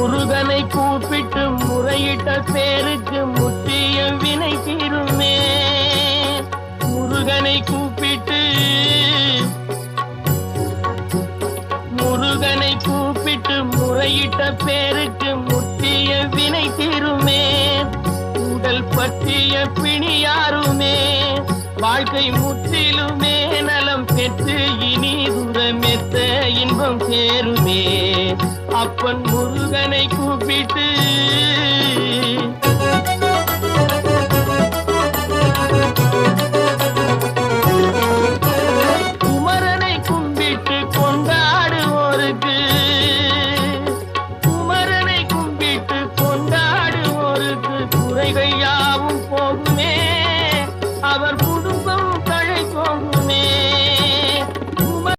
முருகனை கூப்பிட்டு முறையிட்ட பேருக்கு முற்றிய வினை தீருமே. முருகனை கூப்பிட்டு முறையிட்ட பேருக்கு முற்றிய வினை தீருமே. உடல் பற்றிய பிணியாருமே வாழ்க்கை முற்றிலுமே நலம் பெற்று இனி தூரமெத்த இன்பம் சேருமே. அப்பன் முருகனை கூப்பிட்டு